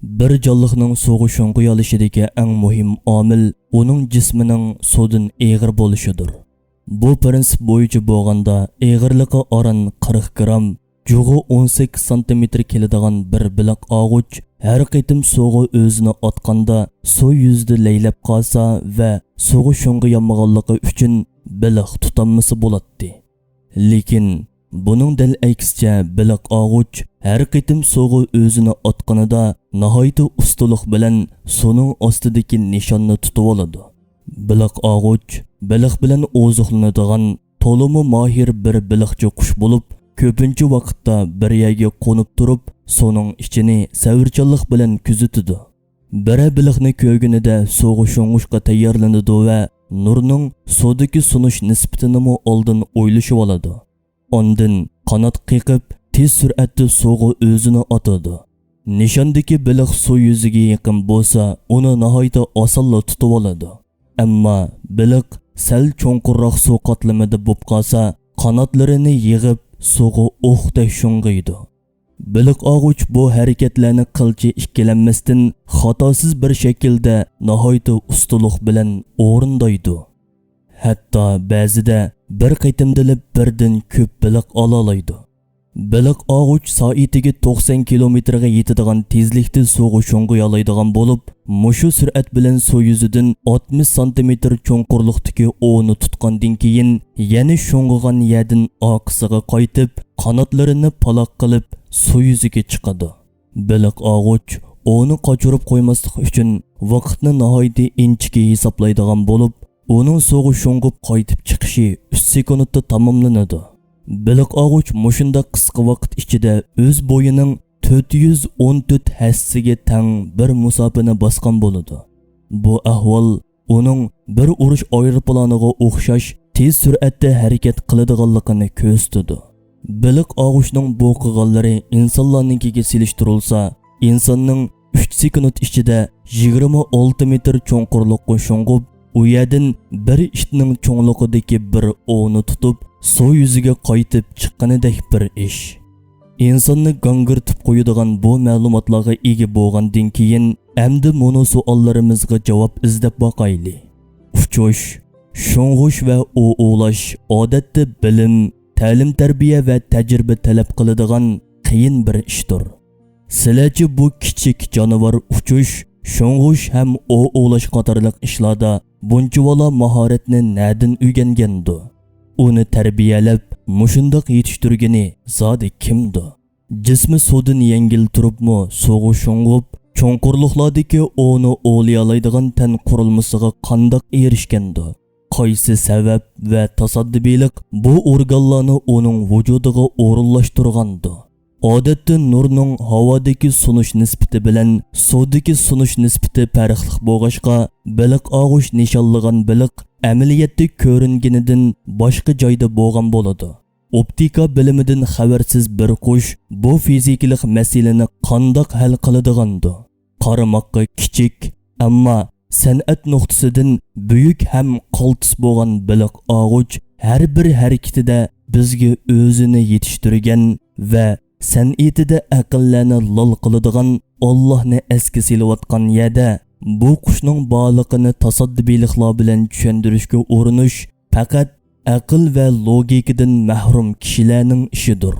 Bir jonliqning suvga sho'ng'uy olishidagi eng muhim omil uning jismining suvdan eg'ir bo'lishidir. Bu prinsip bo'yicha bo'lganda eg'irligi oran 40 gram, jug'i 18 sm keladigan bir béliqalghuch har qitim suvga o'zini otganda suv yuzida laylab qolsa va suvga sho'ng'iyolmaganligi uchun baliq tutanmasi bo'ladi. Lekin buning dal aksicha béliqalghuch har qitim suvga o'zini otganida nihoyat ustalik bilan suvning ostidagi nishonni tutib oladi. Béliqalghuch baliq bilan oziqlanadigan to'limi mohir bir baliqchi qush bo'lib, ko'pincha vaqtda bir yerga qo'nib turib, suvning ichini savirchanlik bilan kuzatadi. Bir baliqni ko'rganida suvga sho'ng'ishga tayyorlanadi va nurning suvdagi sunish nisbatini oldin o'ylashib oladi. Ondan qanot qiqib tez sur'atda suvga o'zini otadi. Nishondagi baliq suv yuziga yaqin bo'lsa, uni nihoyat osonla tutib oladi. Ammo baliq sal cho'nqurroq suv qatlamida bo'lib qolsa, qanotlarini yig'ib suvga o'qday sho'ng'iydi. Béliqalghuch bu harakatlarni qilchi ikkilanmasdan xatosiz bir shaklda nihoyat ustalik bilan o'rindaydi. Hatto ba'zida bir qitimda birdan ko'p baliq ola oladi. Béliqalghuch soatiga 90 kilometrga yetadigan tezlikda suvga sho'ng'iy oladigan bo'lib, mushu sur'at bilan suv yuzidan 60 sm cho'nqurlikdagi o'ni tutgandan keyin yana sho'ng'igan yerdan oqisiga qaytib, qanotlarini paloq qilib suv yuziga chiqadi. Béliqalghuch o'ni qochirib qo'ymaslik uchun vaqtni nihoyat inchga hisoblaydigan bo'lib, uning suvga sho'ng'ib qaytib chiqishi 3 sekundda tamomlanadi. Béliqalghuch mushunda qisqa vaqt ichida o'z bo'yining 414 hassiga teng bir musofani bosgan bo'ladi. Bu ahvol uning bir urush aeroplaniga o'xshash tez sur'atda harakat qiladiganligini ko'rsatadi. Béliqalghuchning bu qilganlari insonlarnikiga selishtirilsa, insonning 3 sekund ichida 26 metr cho'nqurlikqa sho'ng'ib, u yerdan bir itning cho'nqurligidagi bir o'ni tutib, suv yuziga qaytib chiqqanidek bir ish. İnsonni gangirtib qo'yadigan bu ma'lumotlarga ega bo'lgandan keyin endi mono savollarimizga javob izlab boqayli. Uchish, sho'ng'ish va o'vlash odatda bilim, ta'lim tarbiya va tajriba talab qiladigan qiyin bir ishdir. Sizlarchi bu kichik jonivor uchish, sho'ng'ish ham o'vlash qatorliq ishlarda bunchavala mahoratni nadin o'rgangandi? Uni tarbiyalab, mushundoq yetishtirgani zodi kimdi? Jismi suvdan yengil turibmi, suvga sho'ng'ib, cho'nqurliqlardagi o'ni o'liyalaydigan tan qurilmasiga qandoq erishgandi? Qaysi sabab va tasaddibilik bu organlarni uning vujudiga o'rinlashtirgandi? Odatda nurning havodagi sunish nisbati bilan suvdagi sunish nisbati farqli bo'lg'achqa, béliqalghuch nishonlagan baliq amaliyotda ko'ringanidan boshqa joyda bo'lgan bo'ladi. Optika bilimidan xabarsiz bir qush bu fizikalik masalani qandoq hal qiladigandir? Qaramoqqa kichik, ammo san'at nuqtasidan buyuk ham qaltis bo'lgan béliqalghuch har bir harakatida bizga o'zini yetishtirgan va san'atida aqllarni lol qiladigan Allohni esga silayotgan yerda bu qushning borlig'ini tasaddibiliklar bilan tushuntirishga urinish faqat aql va logikadan mahrum kishilarning ishidir.